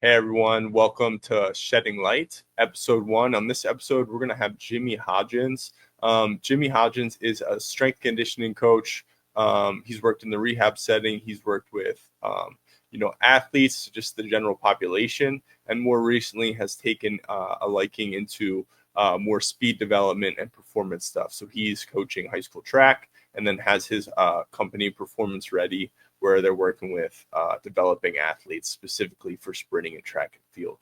Hey everyone, welcome to Shedding Light, episode 1. On this episode, we're going to have Jimmy Hodgins. Jimmy Hodgins is a strength conditioning coach. He's worked in the rehab setting. He's worked with, athletes, just the general population, and more recently has taken a liking into more speed development and performance stuff. So he's coaching high school track and then has his company Performance Ready, where they're working with developing athletes specifically for sprinting and track and field.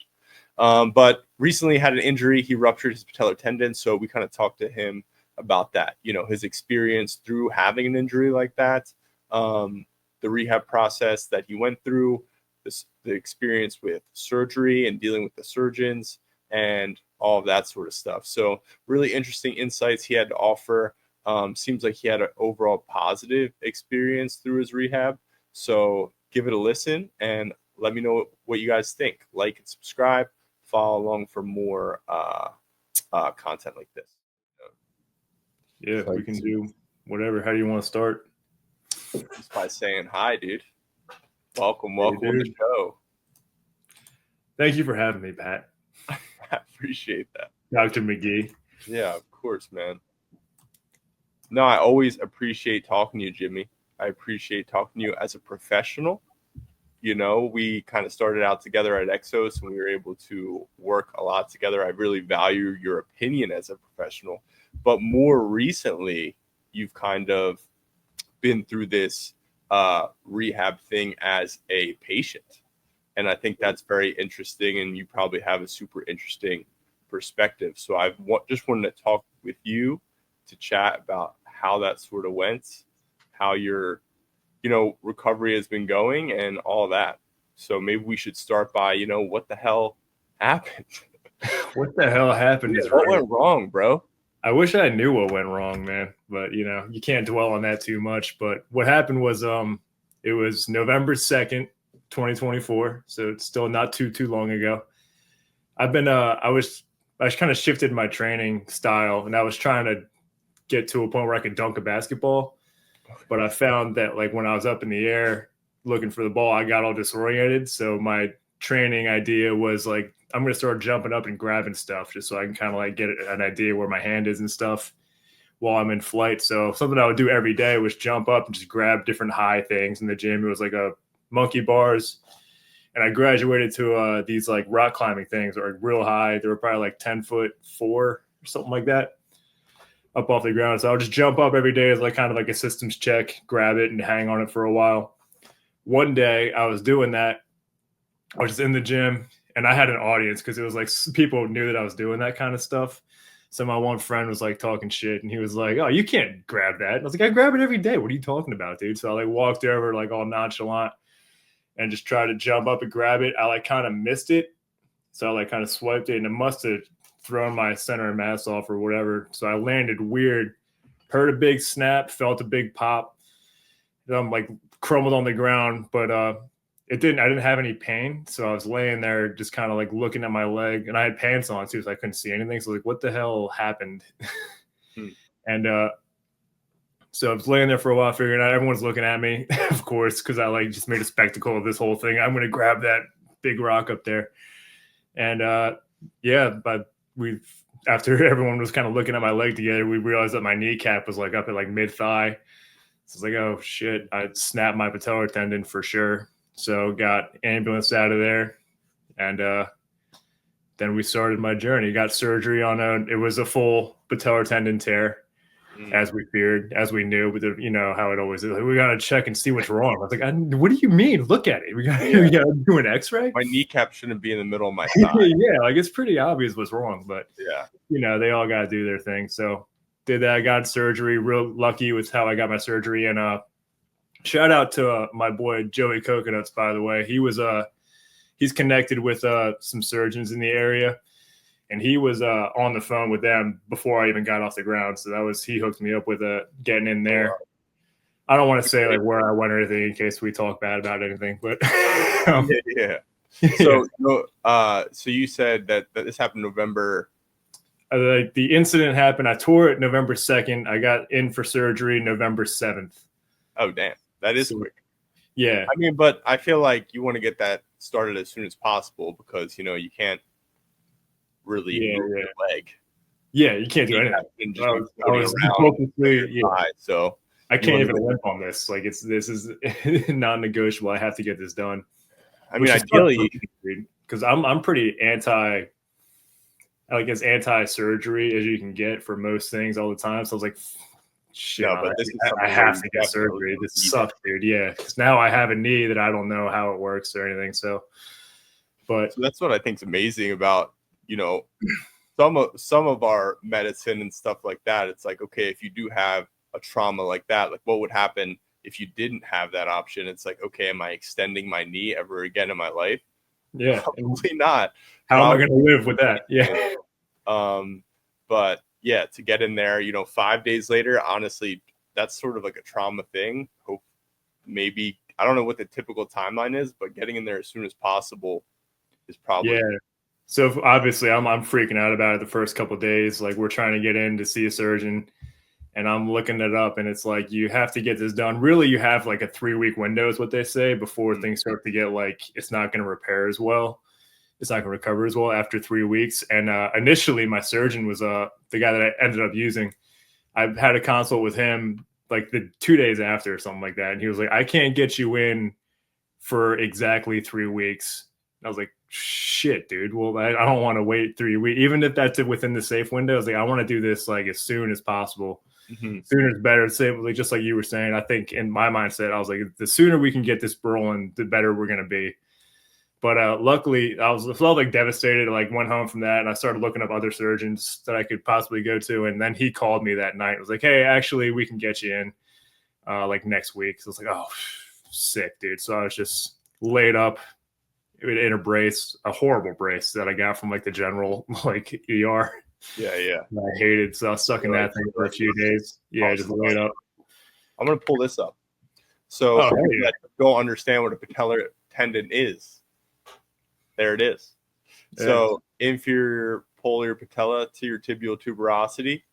But recently had an injury. He ruptured his patellar tendon. So we kind of talked to him about that, his experience through having an injury like that, the rehab process that he went through, the experience with surgery and dealing with the surgeons and all of that sort of stuff. So really interesting insights he had to offer. Seems like he had an overall positive experience through his rehab. So give it a listen and let me know what you guys think. Like and subscribe. Follow along for more content like this. Yeah, we can do whatever. How do you want to start? Just by saying hi, dude. Welcome to the show. Thank you for having me, Pat. I appreciate that. Dr. McGee. Yeah, of course, man. No, I always appreciate talking to you, Jimmy. I appreciate talking to you as a professional. We kind of started out together at Exos and we were able to work a lot together. I really value your opinion as a professional. But more recently, you've kind of been through this rehab thing as a patient. And I think that's very interesting. And you probably have a super interesting perspective. So I just wanted to talk with you to chat about how that sort of went, how your recovery has been going and all that. So maybe we should start by what the hell happened. What the hell happened? What went wrong, bro? I wish I knew what went wrong, man, but you can't dwell on that too much. But what happened was it was November 2nd, 2024, so it's still not too long ago. I've been I kind of shifted my training style, and I was trying to get to a point where I could dunk a basketball. But I found that when I was up in the air looking for the ball, I got all disoriented. So my training idea was I'm going to start jumping up and grabbing stuff just so I can kind of get an idea where my hand is and stuff while I'm in flight. So something I would do every day was jump up and just grab different high things in the gym. It was a monkey bars. And I graduated to these rock climbing things that were real high. They were probably 10'4" or something like that, up off the ground. So I'll just jump up every day as kind of a systems check, grab it and hang on it for a while. One day I was doing that. I was just in the gym and I had an audience because it was people knew that I was doing that kind of stuff. So my one friend was talking shit and he was like, "Oh, you can't grab that." And I was like, "I grab it every day. What are you talking about, dude?" So I walked over all nonchalant and just tried to jump up and grab it. I kind of missed it. So I kind of swiped it and it must have thrown my center of mass off or whatever. So I landed weird, heard a big snap, felt a big pop. I'm crumbled on the ground, but I didn't have any pain. So I was laying there just kind of looking at my leg, and I had pants on too, so I couldn't see anything. So what the hell happened? And so I was laying there for a while, figuring out everyone's looking at me, of course, because I just made a spectacle of this whole thing. I'm going to grab that big rock up there. And but after everyone was kind of looking at my leg together, we realized that my kneecap was up at mid-thigh. So I was oh shit, I snapped my patellar tendon for sure. So got ambulance out of there. And then we started my journey. Got surgery on it was a full patellar tendon tear, as we feared, as we knew, but how it always is. We got to check and see what's wrong. I was what do you mean? Look at it. We got to do an x-ray. My kneecap shouldn't be in the middle of my thigh. Yeah, it's pretty obvious what's wrong, but yeah, they all got to do their thing. So did that, got surgery, real lucky with how I got my surgery. And shout out to my boy, Joey Coconuts, by the way. He's connected with some surgeons in the area. And he was on the phone with them before I even got off the ground. So he hooked me up with getting in there. I don't want to say where I went or anything in case we talk bad about anything, but yeah. So, so you said that this happened November. The incident happened. I tore it November 2nd. I got in for surgery November 7th. Oh, damn. That is quick. Yeah. I mean, but I feel like you want to get that started as soon as possible because, you can't really Yeah. move Yeah. your leg. Yeah. You can't do You anything. have to just I be was, I floating was around focusly, your thigh. So I you can't want even to, limp on this. Like this is non-negotiable. I have to get this done, I mean, which is tough for ideally, me, because I'm pretty anti, like as anti-surgery as you can get for most things all the time. So I was like, shit, no, but this is I something where have you to get definitely surgery. This need it. sucks, dude. Yeah, because now I have a knee that I don't know how it works or anything. So, but So that's what I think is amazing about, you know, some of our medicine and stuff like that. It's like, okay, if you do have a trauma like that, like what would happen if you didn't have that option? It's like, okay, am I extending my knee ever again in my life? yeah, Probably not. how am I going to Probably. live with that? Yeah, But yeah, to get in there, 5 days later, honestly, that's sort of like a trauma thing. Hope maybe, I don't know what the typical timeline is, but getting in there as soon as possible is probably. yeah. So obviously, I'm freaking out about it the first couple of days. Like we're trying to get in to see a surgeon, and I'm looking it up, and it's like you have to get this done. Really, you have like a 3-week window, is what they say, before things start to get like it's not going to repair as well. It's not going to recover as well after 3 weeks. And initially, my surgeon was the guy that I ended up using. I had a consult with him like the 2 days after or something like that, and he was like, "I can't get you in for exactly 3 weeks." And I was like, "Shit, dude. Well, I don't want to wait 3 weeks, even if that's within the safe window." I was like, "I want to do this like as soon as possible." Mhm. Sooner is better. Same, like just like you were saying. I think in my mindset, I was like, the sooner we can get this rolling, the better we're gonna be. But luckily, I felt like devastated. Like went home from that, and I started looking up other surgeons that I could possibly go to. And then he called me that night. It was like, "Hey, actually, we can get you in like next week." So I was like, "Oh, sick, dude." So I was just laid up in a brace, a horrible brace that I got from like the general like ER. Yeah, yeah. I hated. So I was stuck in Like, that thing for a few days. Yeah, just awesome. laid up. I'm gonna pull this up. So Oh, people hey. that don't understand what a patellar tendon is, there it is. Yeah. So inferior polar patella to your tibial tuberosity,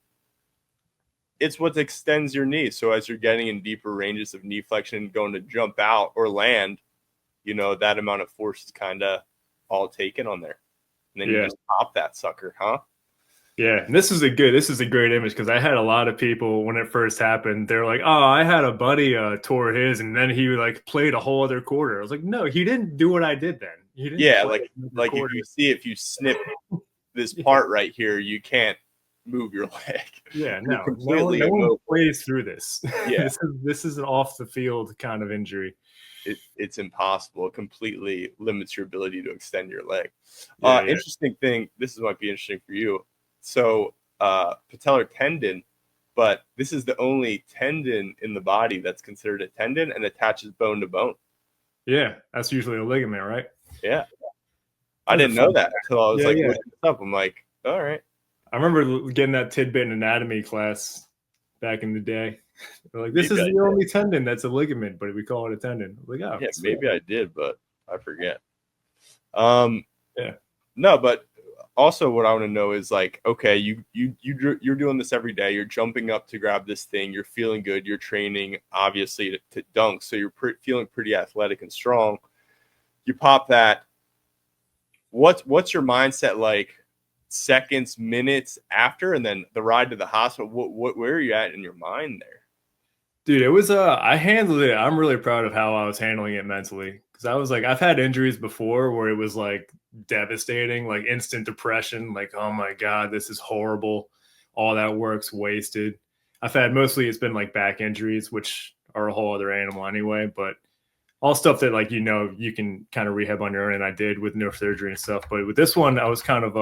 it's what extends your knee. So as you're getting in deeper ranges of knee flexion, going to jump out or land, that amount of force is kind of all taken on there. And then you Yeah. just pop that sucker, huh? Yeah, this is a great image because I had a lot of people when it first happened. They're like, "Oh, I had a buddy tore his, and then he like played a whole other quarter." I was like, "No, he didn't do what I did then. He didn't Yeah, play like another quarter." if you snip this part right here, you can't move your leg. Yeah, You're no, completely no one immobile. plays through this. Yeah, This is an off the field kind of injury. it's impossible. It completely limits your ability to extend your leg. Yeah, Interesting thing. This might be interesting for you. So, patellar tendon, but this is the only tendon in the body that's considered a tendon and attaches bone to bone. yeah. That's usually a ligament, right? Yeah, I That's a didn't know fun that fact. until I was Yeah, like yeah. looking this up. I'm like, all right. I remember getting that tidbit in anatomy class back in the day. They're like, "This Maybe is I the did. only tendon that's a ligament, but we call it a tendon." I'm like, "Oh, Yeah, sweet." maybe I did, but I forget. Um, Yeah. no, but also what I want to know is like, okay, you're doing this every day. You're jumping up to grab this thing. You're feeling good. You're training obviously to dunk, so you're feeling pretty athletic and strong. You pop that. What's your mindset like? Seconds, minutes after, and then the ride to the hospital. Where are you at in your mind there? Dude, it was I handled it. I'm really proud of how I was handling it mentally because I was like, I've had injuries before where it was like devastating, like instant depression, like, oh my God, this is horrible. All that work's wasted. I've had mostly it's been like back injuries, which are a whole other animal anyway, but all stuff that like you can kind of rehab on your own, and I did with neurosurgery and stuff. But with this one, I was kind of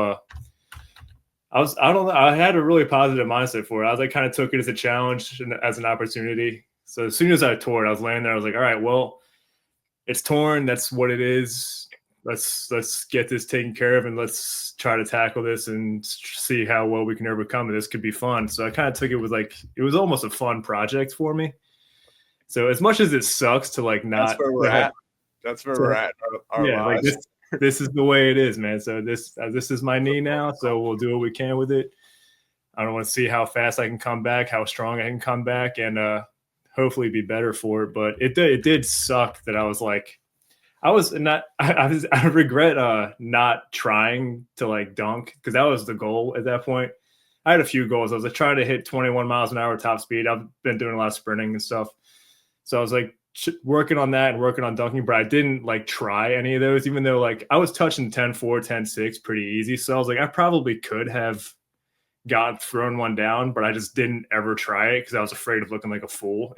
I don't know. I had a really positive mindset for it. I kind of took it as a challenge and as an opportunity. So as soon as I tore it, I was laying there. I was like, all right, well, it's torn. That's what it is. Let's get this taken care of and let's try to tackle this and see how well we can overcome it. This could be fun. So I kind of took it with like it was almost a fun project for me. So as much as it sucks to like That's not where we're at. That's where we're at. Our yeah, like lives. this is the way it is, man. So this is my knee now. So we'll do what we can with it. I don't want to see how fast I can come back, how strong I can come back, and hopefully be better for it. But it did suck that I was like, I regret not trying to like dunk, because that was the goal at that point. I had a few goals. I was like trying to hit 21 miles an hour top speed. I've been doing a lot of sprinting and stuff. So I was like working on that and working on dunking, but I didn't like try any of those, even though like I was touching 10-4, 10-6 pretty easy. So I was like, I probably could have thrown one down, but I just didn't ever try it because I was afraid of looking like a fool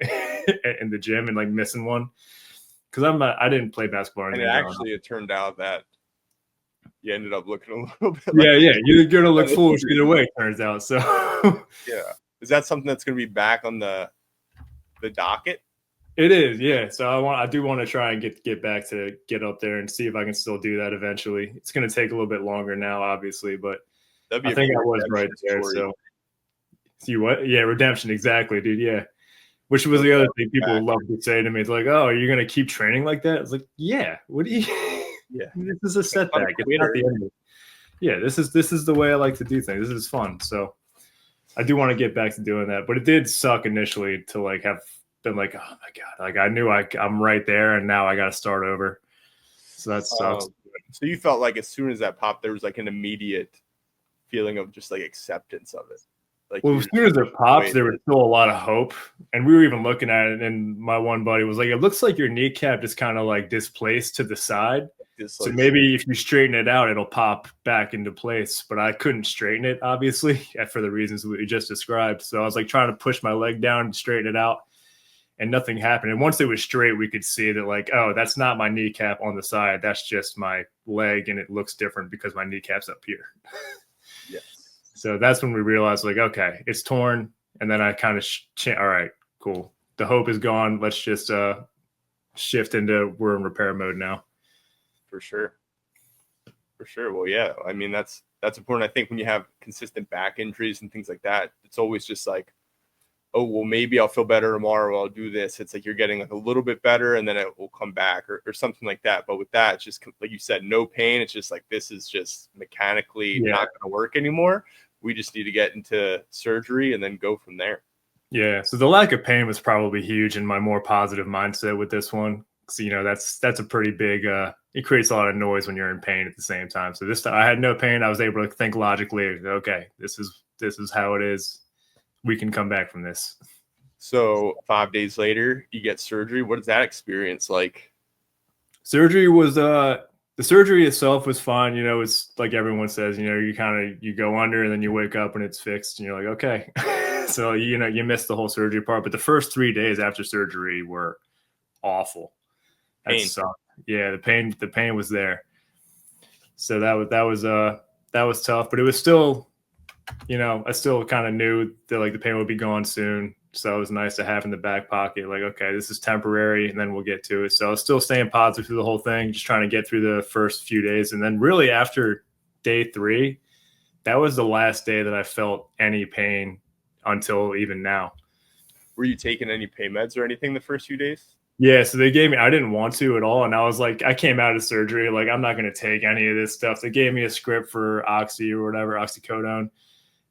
in the gym and like missing one. Because I didn't play basketball. And it turned out that you ended up looking a little bit. Yeah. You're gonna look foolish either way, it turns out. So yeah, is that something that's gonna be back on the docket? It is, yeah. So I do want to try and get back to get up there and see if I can still do that eventually. It's gonna take a little bit longer now, obviously, but I think I was right there. Story. So see what? Yeah, redemption, exactly, dude. Yeah. Which was the other thing people love to say to me. It's like, oh, are you gonna keep training like that? It's like, yeah. What do you? Yeah, this is a setback. It's not the end of it. Yeah, this is the way I like to do things. This is fun. So I do want to get back to doing that, but it did suck initially to like have been like, oh my god, like I knew I'm right there, and now I got to start over. So that sucks. So you felt like as soon as that popped, there was like an immediate feeling of just like acceptance of it. Like, well, as soon as it popped, there was still a lot of hope. And we were even looking at it, and my one buddy was like, it looks like your kneecap just kind of like displaced to the side. So maybe if you straighten it out, it'll pop back into place. But I couldn't straighten it, obviously, for the reasons we just described. So I was like trying to push my leg down and straighten it out, and nothing happened. And once it was straight, we could see that like, oh, that's not my kneecap on the side. That's just my leg, and it looks different because my kneecap's up here. Yeah. So that's when we realized, like, okay, it's torn. And then I kind of, all right, cool. The hope is gone. Let's just shift into we're in repair mode now. For sure. Well, yeah. I mean, that's important. I think when you have consistent back injuries and things like that, it's always just like, oh, well, maybe I'll feel better tomorrow. I'll do this. It's like you're getting like a little bit better, and then it will come back or something like that. But with that, it's just like you said, no pain. It's just like this is just mechanically not going to work anymore. We just need to get into surgery and then go from there. Yeah. So the lack of pain was probably huge in my more positive mindset with this one. So, that's a pretty big, it creates a lot of noise when you're in pain at the same time. So this time I had no pain. I was able to think logically, okay, this is how it is. We can come back from this. So 5 days later, you get surgery. What is that experience like? Surgery was, the surgery itself was fine. It's like everyone says, you go under and then you wake up and it's fixed and you're like, okay. So, you missed the whole surgery part, but the first 3 days after surgery were awful. That sucked. Yeah. The pain was there. So that was tough, but it was still, I still kind of knew that like the pain would be gone soon. So it was nice to have in the back pocket, like, okay, this is temporary and then we'll get to it. So I was still staying positive through the whole thing, just trying to get through the first few days. And then really after day 3, that was the last day that I felt any pain until even now. Were you taking any pain meds or anything the first few days? Yeah. So I didn't want to at all. And I was like, I came out of surgery, like, I'm not going to take any of this stuff. They gave me a script for Oxy or whatever, oxycodone.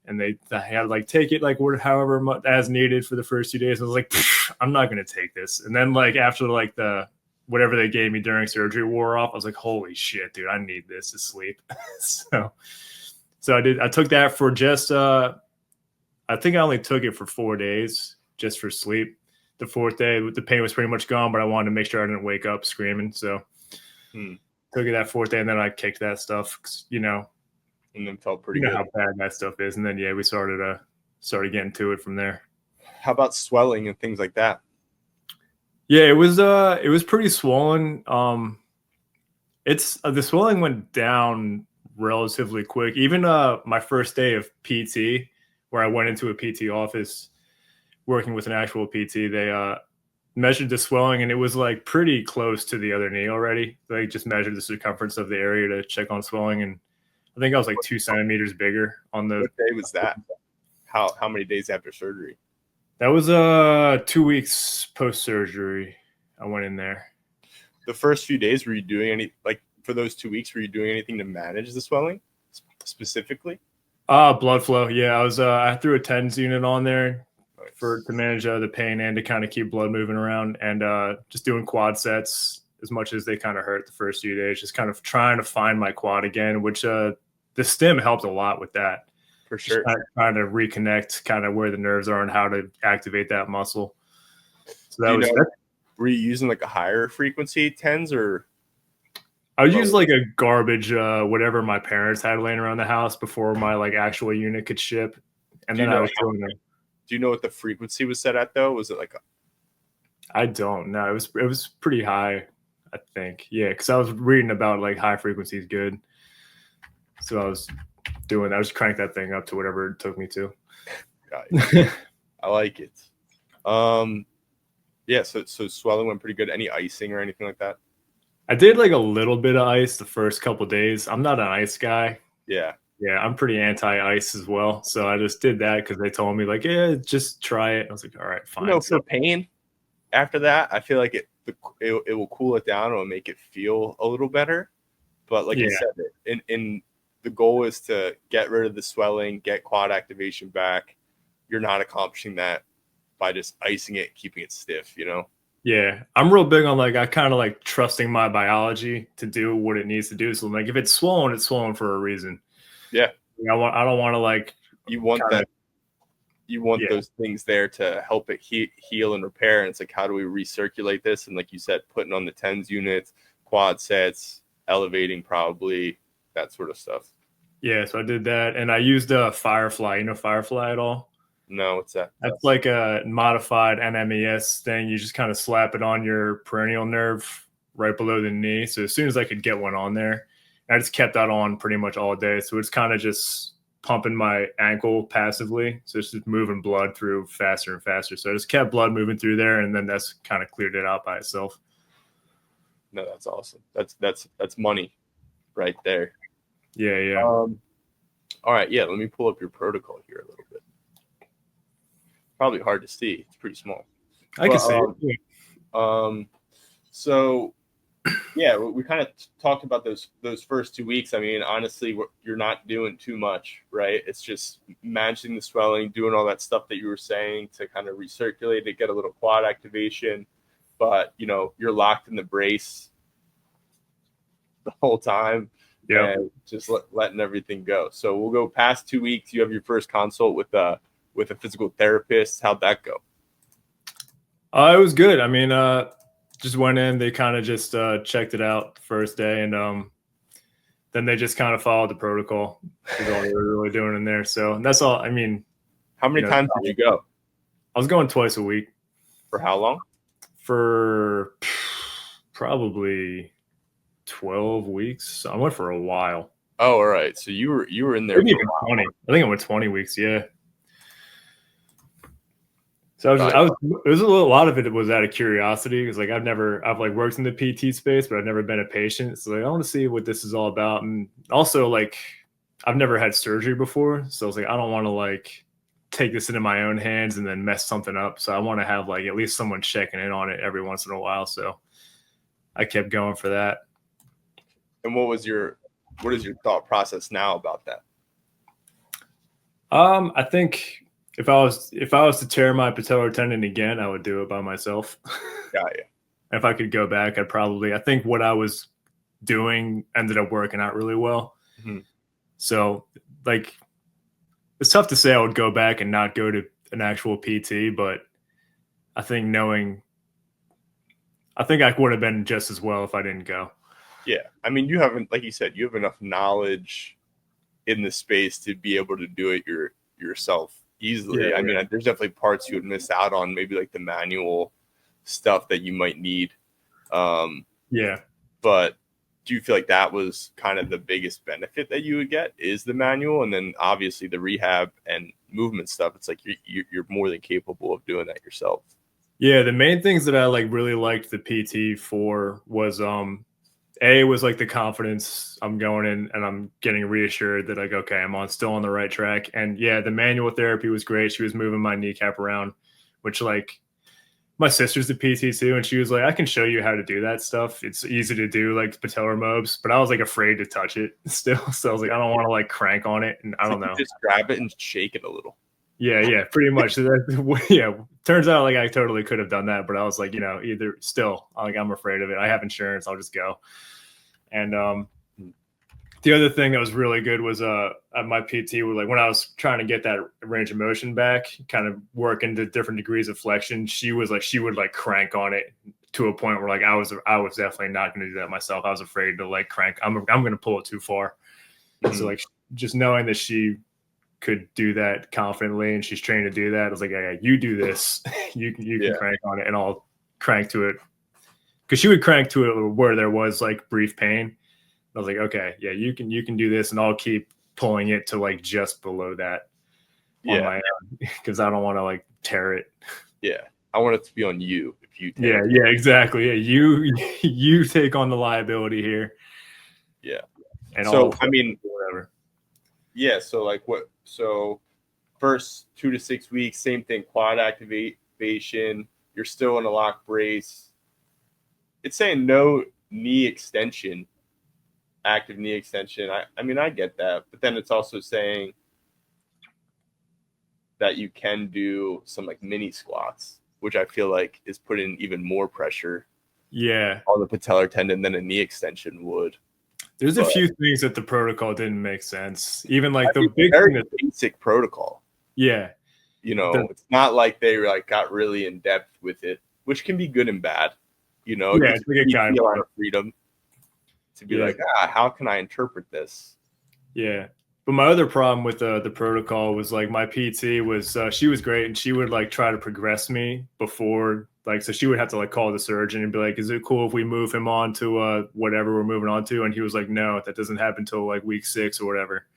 And they had like take it like however much as needed for the first 2 days. I was like, I'm not going to take this. And then like after like the whatever they gave me during surgery wore off, I was like, holy shit, dude, I need this to sleep. so I took that for just I think I only took it for 4 days just for sleep. The 4th day, the pain was pretty much gone, but I wanted to make sure I didn't wake up screaming. So took it that 4th day, and then I kicked that stuff, and then felt pretty good. How bad that stuff is. And then, we started getting to it from there. How about swelling and things like that? Yeah, it was pretty swollen. The swelling went down relatively quick. Even my first day of PT, where I went into a PT office working with an actual PT, they measured the swelling and it was like pretty close to the other knee already. They just measured the circumference of the area to check on swelling, and I think I was like 2 centimeters bigger on the. What day was that? How many days after surgery? That was 2 weeks post surgery. I went in there. The first few days, were you doing for those 2 weeks? Were you doing anything to manage the swelling specifically? Blood flow. Yeah, I threw a TENS unit on there. to manage the pain and to kind of keep blood moving around, and just doing quad sets as much as they kind of hurt the first few days, just kind of trying to find my quad again, which the stim helped a lot with that. For sure. Just trying to reconnect kind of where the nerves are and how to activate that muscle. So were you using like a higher frequency tens or? I would use like a garbage, whatever my parents had laying around the house before my like actual unit could ship. And then I was doing them. Do you know what the frequency was set at though? Was it like I don't know. It was pretty high, I think. Yeah, because I was reading about like high frequency is good. So I was doing that. I just cranked that thing up to whatever it took me to. Got it. I like it. Yeah, so swelling went pretty good. Any icing or anything like that? I did like a little bit of ice the first couple of days. I'm not an ice guy. Yeah. Yeah, I'm pretty anti-ice as well. So I just did that because they told me like, yeah, just try it. I was like, all right, fine. For pain after that, I feel like it will cool it down. It will make it feel a little better. But like you said, in the goal is to get rid of the swelling, get quad activation back. You're not accomplishing that by just icing it, keeping it stiff, Yeah, I'm real big on like I kind of like trusting my biology to do what it needs to do. So like if it's swollen for a reason. Yeah, I don't want to like you want that. You want those things there to help it heal and repair. And it's like, how do we recirculate this? And like you said, putting on the tens units, quad sets, elevating probably, that sort of stuff. Yeah, so I did that, and I used a Firefly. You know Firefly at all? No, what's that? That's like a modified NMES thing. You just kind of slap it on your peroneal nerve right below the knee. So as soon as I could get one on there, I just kept that on pretty much all day. So it's kind of just pumping my ankle passively. So it's just moving blood through faster and faster. So I just kept blood moving through there, and then that's kind of cleared it out by itself. No, that's awesome. That's money right there. Yeah. All right. Yeah. Let me pull up your protocol here a little bit. Probably hard to see. It's pretty small. I can see it. So yeah, we kind of talked about those first 2 weeks. I mean, honestly, you're not doing too much, right? It's just managing the swelling, doing all that stuff that you were saying to kind of recirculate it, get a little quad activation. But, you're locked in the brace the whole time. Yeah. And just letting everything go. So we'll go past 2 weeks. You have your first consult with a physical therapist. How'd that go? It was good. I mean, just went in, they kind of just checked it out the first day, and then they just kind of followed the protocol. That's all they were really doing in there. So that's all. I mean, how many times did you go? I was going twice a week. For how long? For probably 12 weeks. I went for a while. Oh, all right. So you were in there. Maybe even 20. I think I went 20 weeks. Yeah. So it was a lot of it was out of curiosity because like I've like worked in the PT space, but I've never been a patient. So like I want to see what this is all about, and also like I've never had surgery before, so I was like I don't want to like take this into my own hands and then mess something up. So I want to have like at least someone checking in on it every once in a while. So I kept going for that. And what is your thought process now about that? I think if I was to tear my patellar tendon again, I would do it by myself. Got you. If I could go back, I think what I was doing ended up working out really well. Mm-hmm. So like, it's tough to say I would go back and not go to an actual PT, but I think I would have been just as well if I didn't go. Yeah. I mean, you haven't, like you said, you have enough knowledge in the space to be able to do it yourself easily. Yeah, I mean, there's definitely parts you would miss out on, maybe like the manual stuff that you might need. But do you feel like that was kind of the biggest benefit that you would get is the manual? And then obviously the rehab and movement stuff, it's like you're more than capable of doing that yourself. Yeah, the main things that I like really liked the PT for was was like the confidence. I'm going in and I'm getting reassured that like, okay, I'm still on the right track. And yeah, the manual therapy was great. She was moving my kneecap around, which like my sister's the PT too. And she was like, I can show you how to do that stuff. It's easy to do, like patellar mobs, but I was like afraid to touch it still. So I was like, I don't want to like crank on it. And I don't know. Just grab it and shake it a little. Yeah, pretty much. So yeah, turns out like I totally could have done that, but I was like, either still like I'm afraid of it. I have insurance, I'll just go. And the other thing that was really good was my PT was like when I was trying to get that range of motion back, kind of work into different degrees of flexion. She would like crank on it to a point where like I was definitely not going to do that myself. I was afraid to like crank. I'm going to pull it too far. Mm-hmm. So like just knowing that she could do that confidently and she's trained to do that, I was like, yeah, you do this. you can crank on it, and I'll crank to it, because she would crank to it where there was like brief pain. I was like, okay, yeah, you can do this, and I'll keep pulling it to like just below that on my own, because I don't want to like tear it. Yeah, I want it to be on you if you tear it. Yeah, exactly. Yeah, you take on the liability here. Yeah, and so I mean, whatever. Yeah, so like what? So first 2 to 6 weeks, same thing, quad activation. You're still in a lock brace. It's saying no knee extension. Active knee extension. I mean, I get that, but then it's also saying that you can do some like mini squats, which I feel like is putting even more pressure on the patellar tendon than a knee extension would. There's a few things that the protocol didn't make sense. Even like the big very basic protocol. Yeah. It's not like they like got really in depth with it, which can be good and bad. It's like a lot of freedom to be like, how can I interpret this? Yeah. But my other problem with the protocol was like my PT was she was great, and she would like try to progress me before, like, so she would have to like call the surgeon and be like, is it cool if we move him on to whatever we're moving on to? And he was like, no, that doesn't happen until like week 6 or whatever.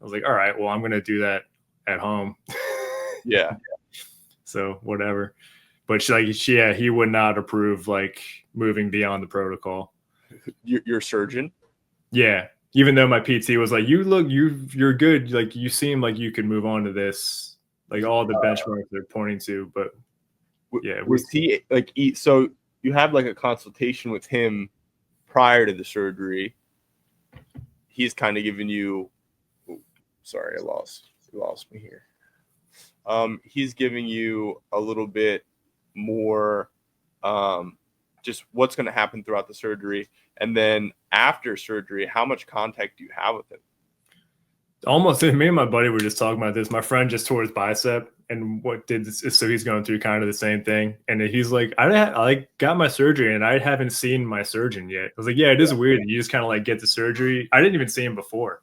I was like, all right, well, I'm going to do that at home. Yeah. So whatever. But he would not approve like moving beyond the protocol. Your surgeon? Yeah. Even though my PT was like, you're good. Like, you seem like you could move on to this. Like all the benchmarks they're pointing to. But yeah. Was he like, so you had like a consultation with him prior to the surgery. He's kind of giving you, sorry, I lost me here. He's giving you a little bit more, just what's going to happen throughout the surgery. And then after surgery, how much contact do you have with him? Almost, me and my buddy were just talking about this. My friend just tore his bicep, and what did this, so he's going through kind of the same thing. And he's like, I got my surgery and I haven't seen my surgeon yet. I was like, yeah, it is weird. You just kind of like get the surgery. I didn't even see him before.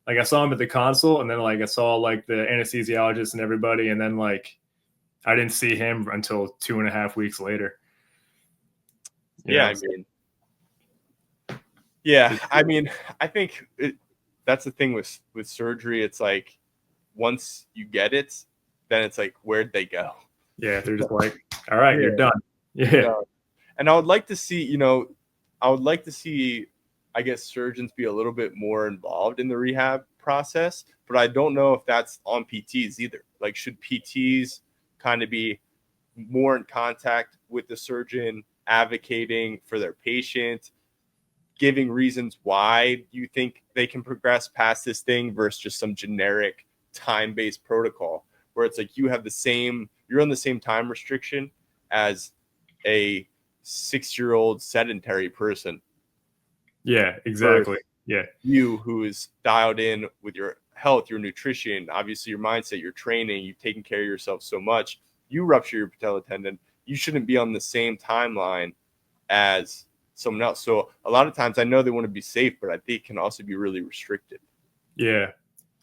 Like I saw him at the consult, and then like I saw like the anesthesiologist and everybody, and then like I didn't see him until 2.5 weeks later. I mean, I think that's the thing with surgery. It's like once you get it, then it's like, where'd they go? Yeah, they're just like, all right, you're done. Yeah. And I would like to see, I guess, surgeons be a little bit more involved in the rehab process, but I don't know if that's on PTs either. Like, should PTs kind of be more in contact with the surgeon, advocating for their patient, giving reasons why you think they can progress past this thing versus just some generic time-based protocol where it's like you're on the same time restriction as a 6-year-old sedentary person. Yeah, exactly. Yeah. You who is dialed in with your health, your nutrition, obviously your mindset, your training, you've taken care of yourself so much. You rupture your patellar tendon. You shouldn't be on the same timeline as someone else. So a lot of times I know they want to be safe, but I think it can also be really restricted. Yeah.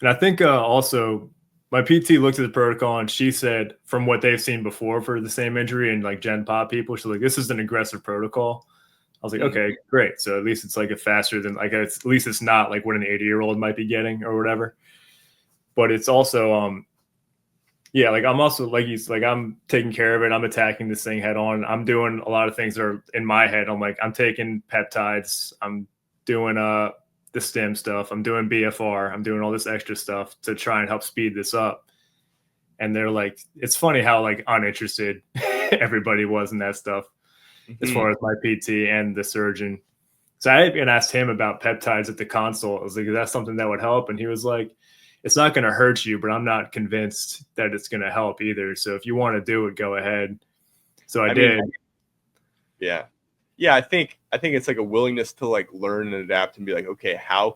And I think also my PT looked at the protocol and she said from what they've seen before for the same injury and like Gen Pop people, she's like, this is an aggressive protocol. I was like, okay, great. So at least it's like a faster than like, at least it's not like what an 80-year-old might be getting or whatever. But it's also, like I'm also like I'm taking care of it. I'm attacking this thing head on. I'm doing a lot of things that are in my head. I'm taking peptides. I'm doing the stem stuff. I'm doing BFR. I'm doing all this extra stuff to try and help speed this up. And they're like, it's funny how like uninterested everybody was in that stuff. As far as my PT and the surgeon. So I even asked him about peptides at the consult. I was like, is that something that would help? And he was like, it's not going to hurt you, but I'm not convinced that it's going to help either. So if you want to do it, go ahead. So I did. Yeah. Yeah, I think it's like a willingness to like learn and adapt and be like, okay, how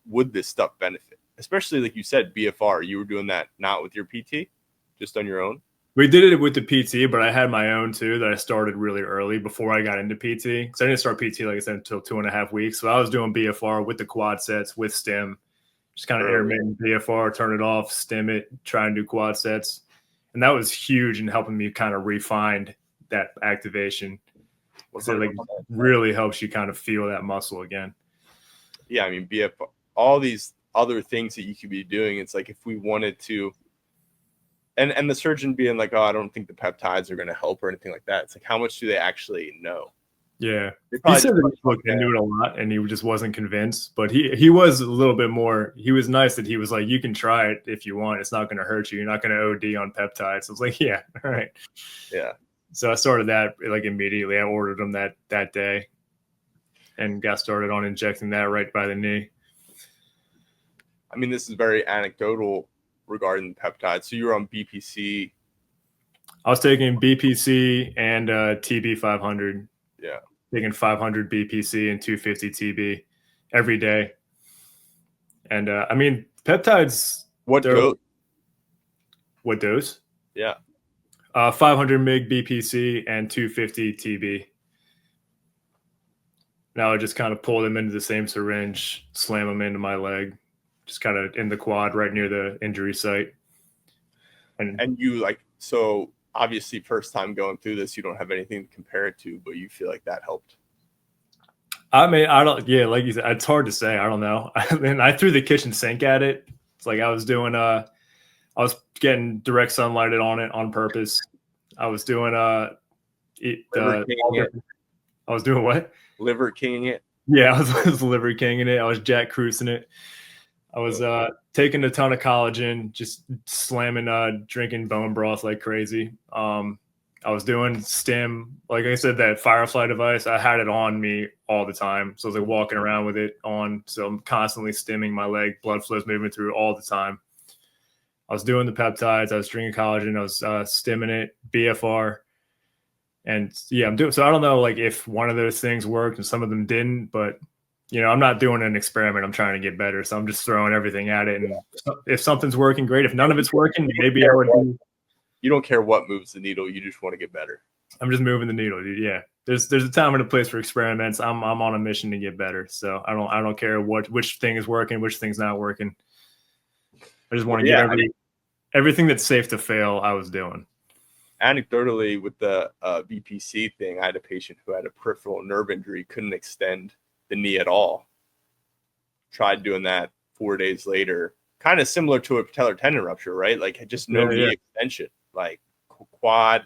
would this stuff benefit? Especially like you said, BFR, you were doing that not with your PT, just on your own. We did it with the PT, but I had my own too that I started really early before I got into PT. Because I didn't start PT, like I said, until 2.5 weeks. So I was doing BFR with the quad sets, with stim, just kind of intermittent BFR, turn it off, stim it, try and do quad sets. And that was huge in helping me kind of refine that activation. So like really helps you kind of feel that muscle again. Yeah, I mean, BFR, all these other things that you could be doing. It's like if we wanted to, and the surgeon being like, oh, I don't think the peptides are going to help or anything like that. It's like, how much do they actually know? Yeah, he said that he looked into it a lot and he just wasn't convinced, but he was a little bit more, he was nice that he was like, you can try it if you want. It's not going to hurt you. You're not going to OD on peptides. I was like, yeah, all right. Yeah. So I started that like immediately. I ordered them that day and got started on injecting that right by the knee. I mean, this is very anecdotal regarding the peptides. So you were on BPC. I was taking BPC and TB 500. Yeah. Taking 500 BPC and 250 TB every day. And I mean, peptides. What dose? What dose? Yeah. 500 mg BPC and 250 TB. Now I just kind of pull them into the same syringe, slam them into my leg, just kind of in the quad right near the injury site. And you like, so obviously first time going through this, you don't have anything to compare it to, but you feel like that helped. I mean, I don't, yeah, like you said, it's hard to say. I don't know. And I threw the kitchen sink at it. It's like I was doing, I was getting direct sunlighted on it on purpose. I was doing, I was doing what? Liver kinging it. Yeah, I was liver kinging it. I was Jack Cruising it. I was taking a ton of collagen, just slamming, drinking bone broth like crazy. I was doing stim, like I said, that Firefly device. I had it on me all the time, so I was like walking around with it on. So I'm constantly stimming my leg, blood flow's moving through all the time. I was doing the peptides, I was drinking collagen, I was stimming it, BFR, and yeah, I'm doing. So I don't know, like if one of those things worked and some of them didn't, but you know, I'm not doing an experiment. I'm trying to get better, so I'm just throwing everything at it. And if something's working, great. If none of it's working, maybe I would do. You don't care what moves the needle. You just want to get better. I'm just moving the needle, dude. Yeah. There's a time and a place for experiments. I'm on a mission to get better. So I don't care which thing is working, which thing's not working. I just want to get everything that's safe to fail, I was doing. Anecdotally, with the BPC thing, I had a patient who had a peripheral nerve injury, couldn't extend the knee at all. Tried doing that 4 days later. Kind of similar to a patellar tendon rupture, right? Like just no knee extension. Like quad,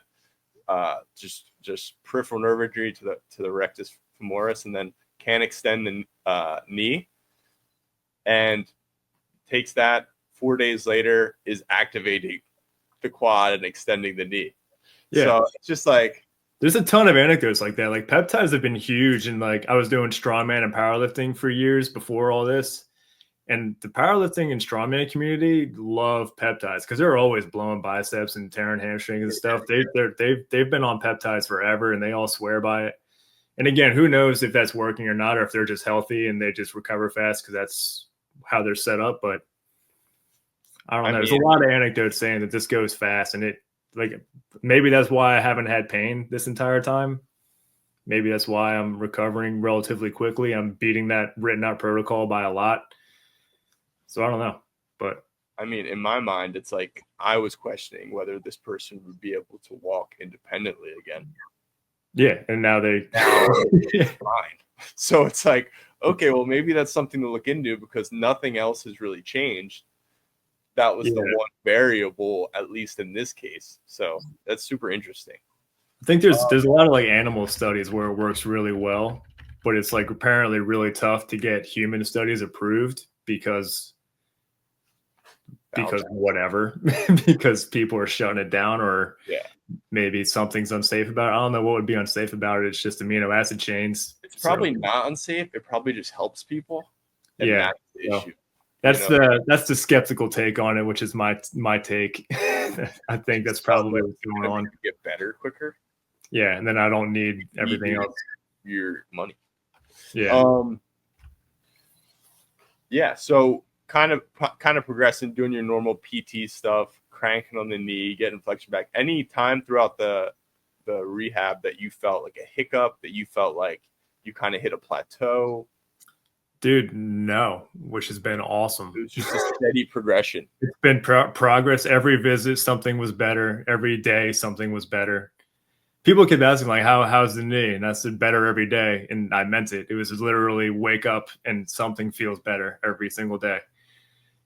just peripheral nerve injury to the rectus femoris, and then can't extend the knee, and takes that 4 days later, is activating the quad and extending the knee. Yeah. So it's just like there's a ton of anecdotes like that. Like peptides have been huge, and like I was doing strongman and powerlifting for years before all this. And the powerlifting and strongman community love peptides because they're always blowing biceps and tearing hamstrings and stuff. They've been on peptides forever, and they all swear by it. And again, who knows if that's working or not, or if they're just healthy and they just recover fast because that's how they're set up. But I don't know. There's a lot of anecdotes saying that this goes fast, and it like maybe that's why I haven't had pain this entire time. Maybe that's why I'm recovering relatively quickly. I'm beating that written out protocol by a lot. So I don't know, but I mean, in my mind, it's like I was questioning whether this person would be able to walk independently again. Yeah, and now they're fine. So it's like, okay, well, maybe that's something to look into because nothing else has really changed. That was the one variable, at least in this case. So that's super interesting. I think there's a lot of like animal studies where it works really well, but it's like apparently really tough to get human studies approved because whatever, because people are shutting it down, or maybe something's unsafe about it. I don't know what would be unsafe about it. It's just amino acid chains. It's probably not unsafe. It probably just helps people. And that's the issue. That's the skeptical take on it, which is my take. I think that's probably what's going on. Get better quicker. Yeah, and then I don't need everything else. Your money. Yeah. Yeah. So kind of progressing, doing your normal PT stuff, cranking on the knee, getting flexion back. Any time throughout the rehab that you felt like a hiccup, that you felt like you kind of hit a plateau? Dude, no, which has been awesome. It was just a steady progression. It's been progress. Every visit, something was better. Every day, something was better. People kept asking, like, how's the knee? And I said, better every day. And I meant it. It was literally wake up and something feels better every single day,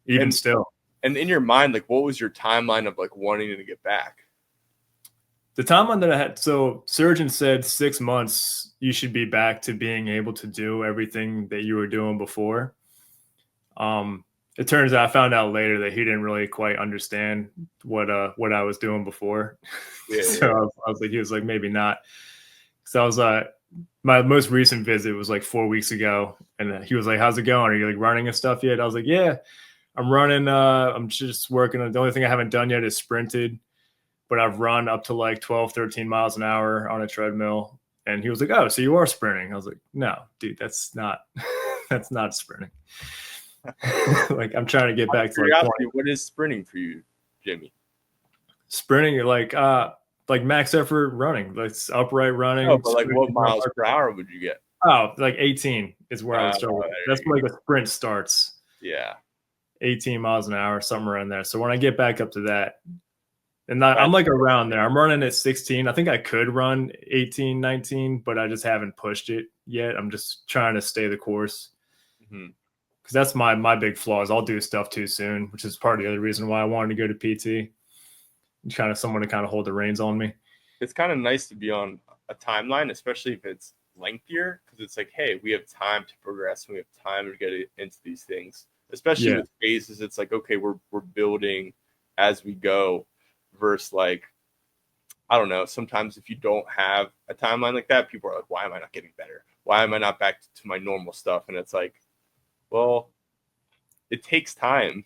even still. And in your mind, like, what was your timeline of like wanting to get back? The timeline that I had, so surgeon said 6 months, you should be back to being able to do everything that you were doing before. It turns out I found out later that he didn't really quite understand what I was doing before. Yeah, so yeah. I was like, he was like, maybe not. So I was my most recent visit was like 4 weeks ago, and he was like, how's it going? Are you like running and stuff yet? I was like, yeah, I'm running. I'm just working on, the only thing I haven't done yet is sprinted, but I've run up to like 12, 13 miles an hour on a treadmill. And he was like, oh, so you are sprinting. I was like, no, dude, that's not sprinting. Like, I'm trying to get back to like 20. What is sprinting for you, Jimmy? Sprinting, you're like max effort running, like upright running. Oh, but like what miles per hour would you get? Oh, like 18 is where I would start. That's where like a sprint starts. Yeah. 18 miles an hour, somewhere in there. So when I get back up to that, and I'm like around there. I'm running at 16. I think I could run 18, 19, but I just haven't pushed it yet. I'm just trying to stay the course. Because that's my big flaw is I'll do stuff too soon, which is part of the other reason why I wanted to go to PT. Kind of someone to kind of hold the reins on me. It's kind of nice to be on a timeline, especially if it's lengthier, because it's like, hey, we have time to progress. We have time to get into these things, especially with phases. It's like, okay, we're building as we go. Versus like, I don't know, sometimes if you don't have a timeline like that, people are like, why am I not getting better? Why am I not back to my normal stuff? And it's like, well, it takes time.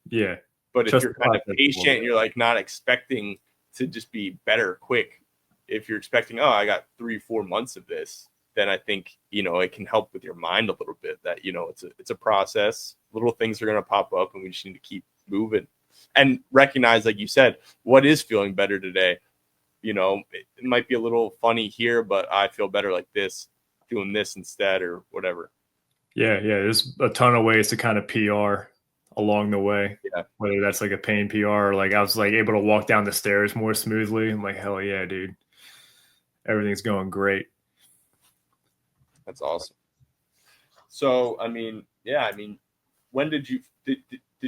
Yeah. But if you're kind of patient, you're like not expecting to just be better quick. If you're expecting, oh, I got 3-4 months of this, then I think, it can help with your mind a little bit that, it's a process. Little things are going to pop up and we just need to keep moving. And recognize, like you said, what is feeling better today. It might be a little funny here, but I feel better like this, doing this instead or whatever. Yeah. There's a ton of ways to kind of PR along the way. Yeah. Whether that's like a pain PR or like I was like able to walk down the stairs more smoothly. I'm like, hell yeah, dude. Everything's going great. That's awesome. So, when did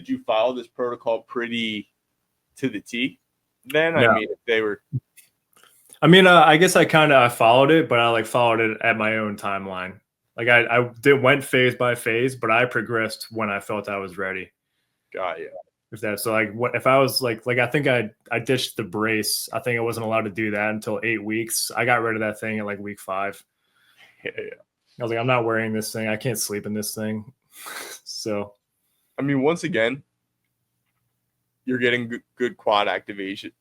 you follow this protocol pretty to the T then? Yeah. If they were. I guess I followed it, but I followed it at my own timeline. Like I went phase by phase, but I progressed when I felt I was ready. Got you. So like if I was like I think I ditched the brace. I think I wasn't allowed to do that until 8 weeks. I got rid of that thing at like week 5. Yeah. I was like, I'm not wearing this thing. I can't sleep in this thing. So, once again, you're getting good quad activation,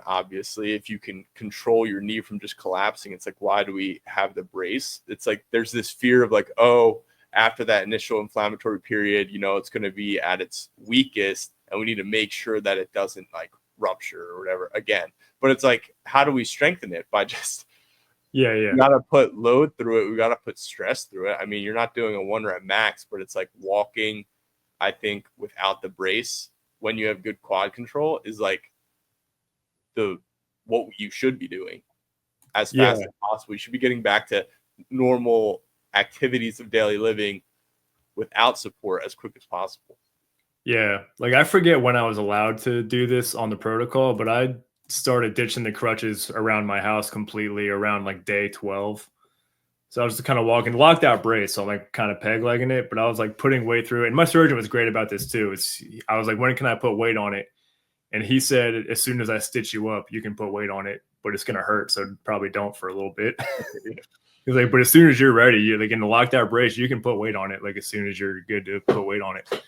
obviously. If you can control your knee from just collapsing, it's like, why do we have the brace? It's like there's this fear of like, oh, after that initial inflammatory period, it's going to be at its weakest, and we need to make sure that it doesn't like rupture or whatever again. But it's like, how do we strengthen it? By just we got to put load through it. We got to put stress through it. You're not doing a 1 rep max, but it's like walking, I think, without the brace when you have good quad control is like what you should be doing as fast as possible. You should be getting back to normal activities of daily living without support as quick as possible. Yeah. Like I forget when I was allowed to do this on the protocol, but I started ditching the crutches around my house completely around like day 12. So I was just kind of walking, locked out brace. So I'm like kind of peg legging it, but I was like putting weight through it. And my surgeon was great about this too. I was like, when can I put weight on it? And he said, as soon as I stitch you up, you can put weight on it, but it's going to hurt. So probably don't for a little bit. He's like, but as soon as you're ready, you're like in the locked out brace, you can put weight on it. Like as soon as you're good to put weight on it.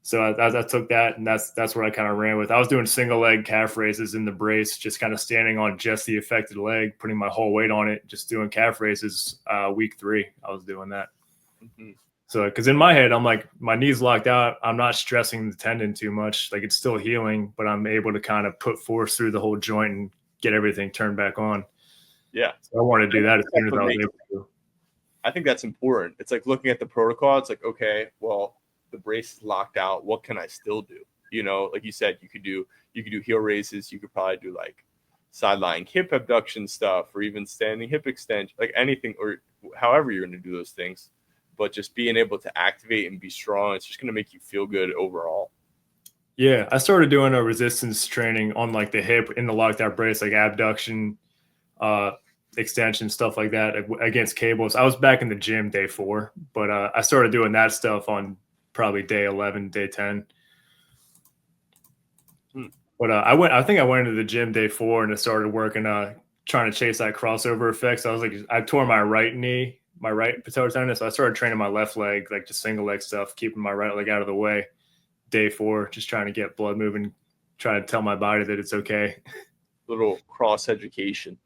So I took that, and that's what I kind of ran with. I was doing single leg calf raises in the brace, just kind of standing on just the affected leg, putting my whole weight on it, just doing calf raises. Week 3, I was doing that. Mm-hmm. So, because in my head, I'm like, my knee's locked out. I'm not stressing the tendon too much. Like, it's still healing, but I'm able to kind of put force through the whole joint and get everything turned back on. Yeah. So I wanted to do that as soon as I was able to. I think that's important. It's like looking at the protocol. It's like, okay, well, the brace is locked out. What can I still do? You know, like you said, you could do heel raises. You could probably do like sideline hip abduction stuff, or even standing hip extension, like anything, or however you're going to do those things. But just being able to activate and be strong, it's just going to make you feel good overall. Yeah, I started doing a resistance training on like the hip in the locked out brace, like abduction, extension, stuff like that against cables. I was back in the gym day 4, but I started doing that stuff on probably day 11, day 10. But I think I went into the gym day 4 and I started working, trying to chase that crossover effect. So I was like, I tore my right knee, my right patellar tendon. So I started training my left leg, like just single leg stuff, keeping my right leg out of the way. Day 4, just trying to get blood moving, trying to tell my body that it's okay. Little cross education.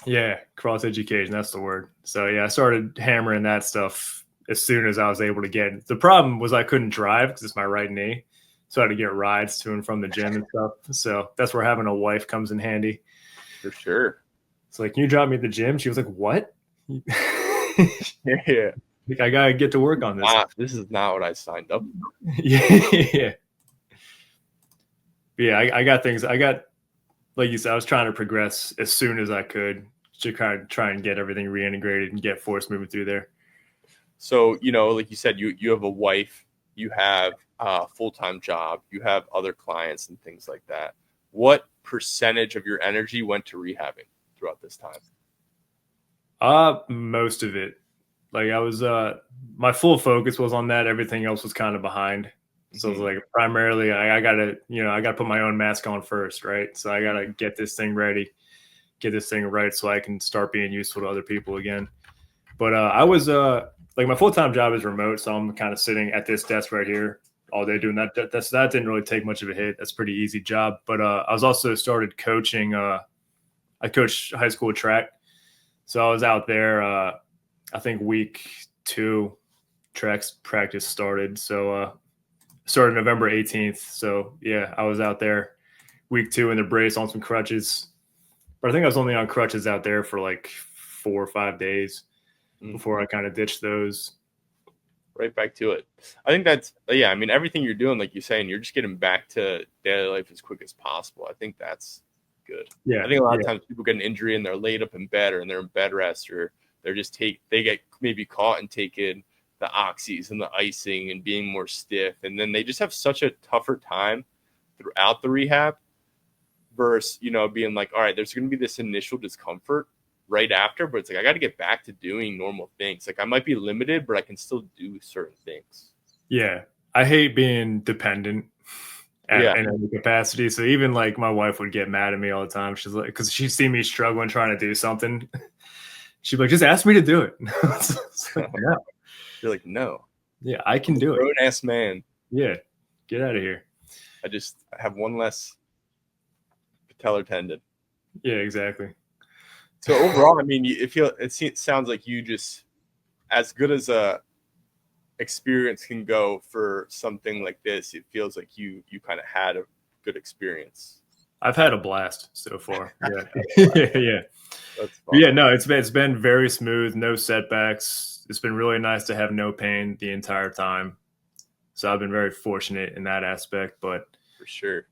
Yeah, cross education, that's the word. So yeah, I started hammering that stuff as soon as I was able to get it. The problem was I couldn't drive because it's my right knee. So I had to get rides to and from the gym and stuff. So that's where having a wife comes in handy. For sure. It's like, can you drop me at the gym? She was like, what? Yeah. Like, I got to get to work on this. This is not what I signed up for. Yeah. But yeah, I got things. I got, like you said, I was trying to progress as soon as I could to kind of try and get everything reintegrated and get force moving through there. So, you know, like you said, you have a wife, you have a full-time job, you have other clients and things like that. What percentage of your energy went to rehabbing throughout this time? Most of it. Like I was, my full focus was on that. Everything else was kind of behind. So it was like primarily I gotta put my own mask on first, right? So I gotta get this thing ready, get this thing right so I can start being useful to other people again. But I was like my full-time job is remote, so I'm kind of sitting at this desk right here all day doing that. That didn't really take much of a hit. That's a pretty easy job. But I was also started coaching. I coached high school track. So I was out there, I think week 2 track practice started. So started November 18th. So yeah, I was out there week 2 in the brace on some crutches. But I think I was only on crutches out there for like 4 or 5 days before I kind of ditched those. Right back to it. I think that's, yeah, I mean, everything you're doing, like you're saying, you're just getting back to daily life as quick as possible. I think that's good. Yeah. I think a lot of times people get an injury and they're laid up in bed, or they're in bed rest, or they're just they get maybe caught and taking the oxys and the icing and being more stiff. And then they just have such a tougher time throughout the rehab versus, you know, being like, all right, there's going to be this initial discomfort right after, but it's like I got to get back to doing normal things. Like I might be limited, but I can still do certain things. Yeah, I hate being dependent in any capacity. So even like my wife would get mad at me all the time. She's like, because she'd see me struggling trying to do something. She'd be like, just ask me to do it. Like, no. You're like, no. Yeah, I can do it. Grown ass man. Yeah, get out of here. I have one less patellar tendon. Yeah, exactly. So overall, I mean, it sounds like you just, as good as a experience can go for something like this, it feels like you kind of had a good experience. I've had a blast so far. Yeah. Yeah. That's fun. Yeah, no, it's been very smooth, no setbacks. It's been really nice to have no pain the entire time. So I've been very fortunate in that aspect, but for sure.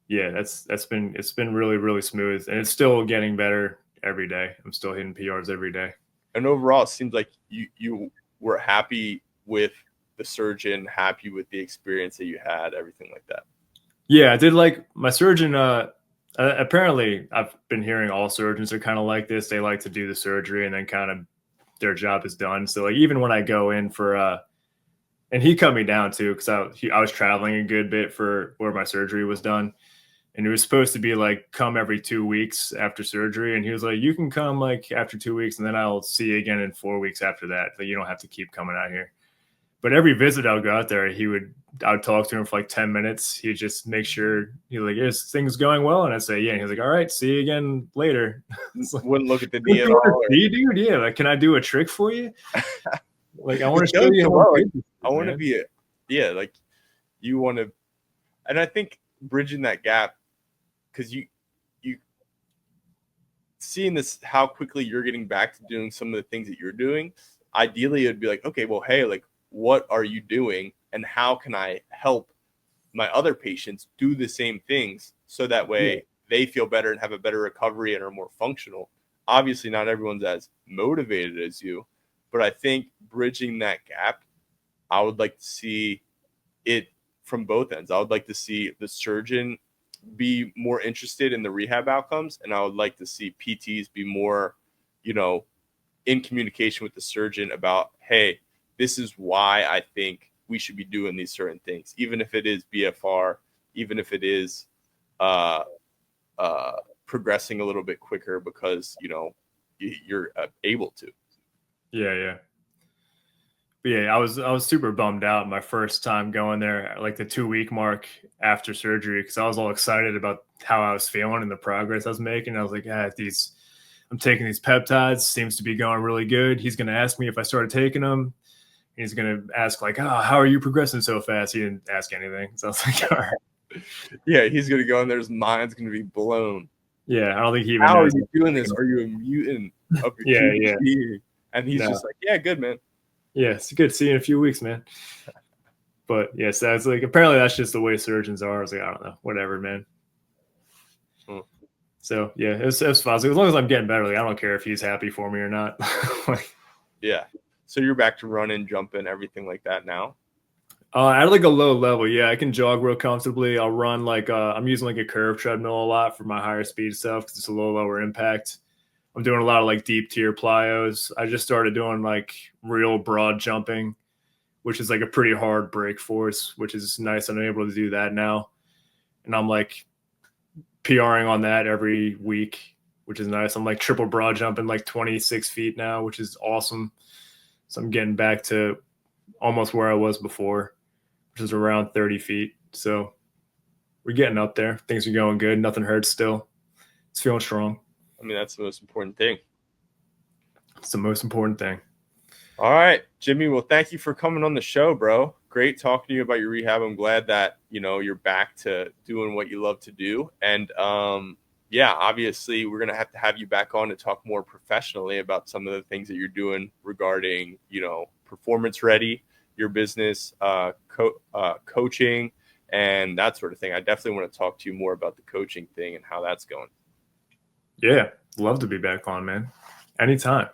Yeah, it's been really, really smooth, and it's still getting better every day. I'm still hitting PRs every day. And overall, it seems like you were happy with the surgeon, happy with the experience that you had, everything like that. Yeah, I did like my surgeon. Apparently, I've been hearing all surgeons are kind of like this. They like to do the surgery and then kind of their job is done. So like even when I go in for and he cut me down too because I was traveling a good bit for where my surgery was done. And it was supposed to be like come every 2 weeks after surgery. And he was like, you can come like after 2 weeks and then I'll see you again in 4 weeks after that. But you don't have to keep coming out here. But every visit I would go out there, I would talk to him for like 10 minutes. He'd just make sure he's like, is things going well? And I'd say, yeah. And he was like, all right, see you again later. Like, Wouldn't look at the don't knee at you want all. to see, dude? Yeah. Like, can I do a trick for you? Like, I want It's to show going you so how well. good this is, I want to man. be like you want to, and I think bridging that gap, because you seeing this, how quickly you're getting back to doing some of the things that you're doing. Ideally, it'd be like, okay, well, hey, like, what are you doing, and how can I help my other patients do the same things, so that way Yeah. they feel better and have a better recovery and are more functional. Obviously, not everyone's as motivated as you, but I think bridging that gap, I would like to see it from both ends. I would like to see the surgeon be more interested in the rehab outcomes, and I would like to see PTs be more, in communication with the surgeon about, hey, this is why I think we should be doing these certain things, even if it is BFR, even if it is progressing a little bit quicker because you're able to. Yeah. But yeah, I was super bummed out my first time going there at like the 2 week mark after surgery, because I was all excited about how I was feeling and the progress I was making. I was like, I'm taking these peptides, seems to be going really good. He's going to ask me if I started taking them. He's going to ask like, oh, how are you progressing so fast? He didn't ask anything. So I was like, all right. Yeah, he's going to go in there. His mind's going to be blown. Yeah, I don't think he even How are knows. you doing this? Are you a mutant of your Yeah, human yeah. being? And he's just like, yeah, good, man. Yeah, it's good to see you in a few weeks, man. But yes, that's like, apparently that's just the way surgeons are. I was like, I don't know, whatever, man. So yeah, it's fine. As long as I'm getting better, like, I don't care if he's happy for me or not. Like, yeah. So you're back to running, jumping, everything like that now? at like a low level, yeah, I can jog real comfortably. I'll run like I'm using like a curve treadmill a lot for my higher speed stuff because it's a lower impact. I'm doing a lot of like deep tier plyos. I just started doing like real broad jumping, which is like a pretty hard break force, which is nice. I'm able to do that now, and I'm like PRing on that every week, which is nice. I'm like triple broad jumping like 26 feet now, which is awesome. So I'm getting back to almost where I was before, which is around 30 feet. So we're getting up there. Things are going good. Nothing hurts still. It's feeling strong. I mean, that's the most important thing. It's the most important thing. All right, Jimmy. Well, thank you for coming on the show, bro. Great talking to you about your rehab. I'm glad that, you're back to doing what you love to do. And yeah, obviously we're going to have you back on to talk more professionally about some of the things that you're doing regarding, performance ready, your business, coaching, and that sort of thing. I definitely want to talk to you more about the coaching thing and how that's going. Yeah. Love to be back on, man. Anytime.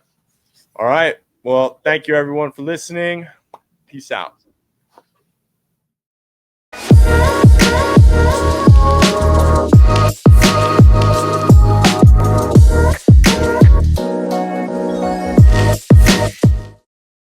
All right. Well, thank you everyone for listening. Peace out.